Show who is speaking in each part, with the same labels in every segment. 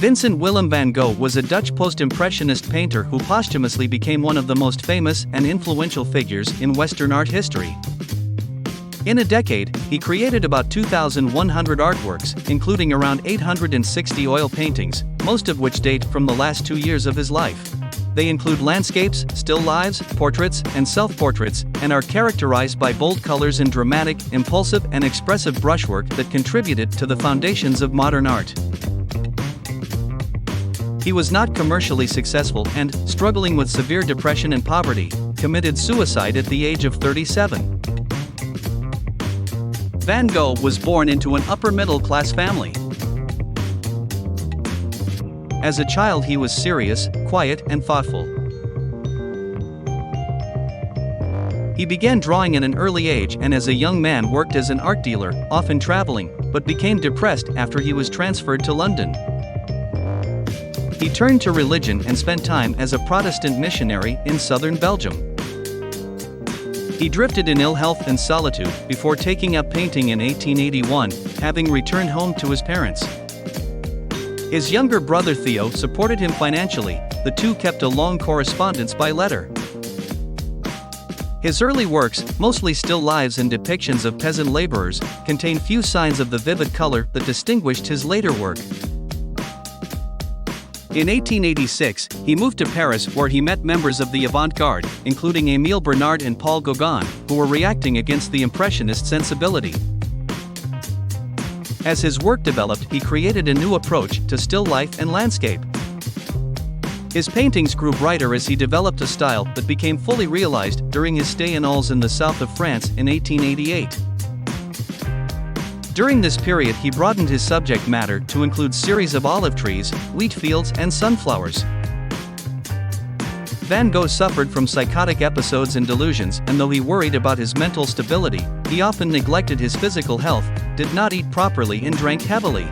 Speaker 1: Vincent Willem van Gogh was a Dutch Post-Impressionist painter who posthumously became one of the most famous and influential figures in Western art history. In a decade, he created about 2,100 artworks, including around 860 oil paintings, most of which date from the last 2 years of his life. They include landscapes, still lifes, portraits, and self-portraits, and are characterized by bold colors and dramatic, impulsive, and expressive brushwork that contributed to the foundations of modern art. He was not commercially successful and, struggling with severe depression and poverty, committed suicide at the age of 37. Van Gogh was born into an upper-middle-class family. As a child he was serious, quiet, and thoughtful. He began drawing at an early age and as a young man worked as an art dealer, often traveling, but became depressed after he was transferred to London. He turned to religion and spent time as a Protestant missionary in southern Belgium. He drifted in ill health and solitude before taking up painting in 1881, having returned home to his parents. His younger brother Theo supported him financially. The two kept a long correspondence by letter. His early works, mostly still lives and depictions of peasant laborers, contain few signs of the vivid color that distinguished his later work. In 1886, he moved to Paris where he met members of the avant-garde, including Émile Bernard and Paul Gauguin, who were reacting against the Impressionist sensibility. As his work developed, he created a new approach to still life and landscape. His paintings grew brighter as he developed a style that became fully realized during his stay in Arles in the south of France in 1888. During this period he broadened his subject matter to include series of olive trees, wheat fields, and sunflowers. Van Gogh suffered from psychotic episodes and delusions, and though he worried about his mental stability, he often neglected his physical health, did not eat properly and drank heavily.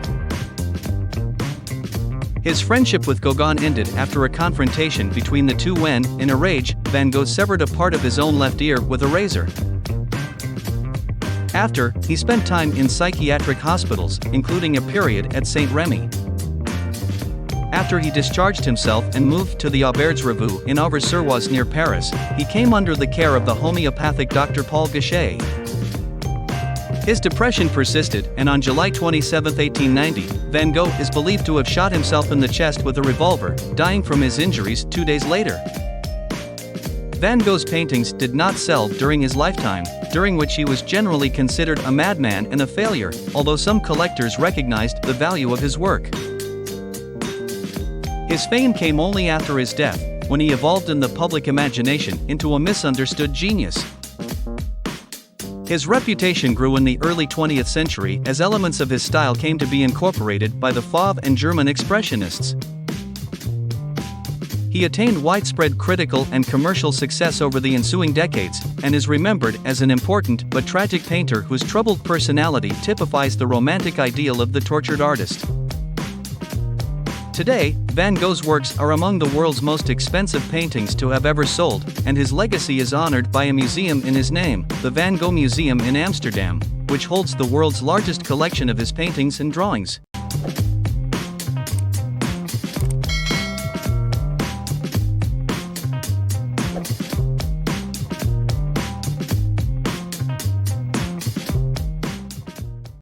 Speaker 1: His friendship with Gauguin ended after a confrontation between the two when, in a rage, Van Gogh severed a part of his own left ear with a razor. After, he spent time in psychiatric hospitals, including a period at Saint Remy. After he discharged himself and moved to the Auberge Revue in Auvers-sur-Oise near Paris, he came under the care of the homeopathic Dr. Paul Gauchet. His depression persisted, and on July 27, 1890, Van Gogh is believed to have shot himself in the chest with a revolver, dying from his injuries 2 days later. Van Gogh's paintings did not sell during his lifetime, during which he was generally considered a madman and a failure, although some collectors recognized the value of his work. His fame came only after his death, when he evolved in the public imagination into a misunderstood genius. His reputation grew in the early 20th century as elements of his style came to be incorporated by the Fauve and German Expressionists. He attained widespread critical and commercial success over the ensuing decades, and is remembered as an important but tragic painter whose troubled personality typifies the romantic ideal of the tortured artist. Today, Van Gogh's works are among the world's most expensive paintings to have ever sold, and his legacy is honored by a museum in his name, the Van Gogh Museum in Amsterdam, which holds the world's largest collection of his paintings and drawings.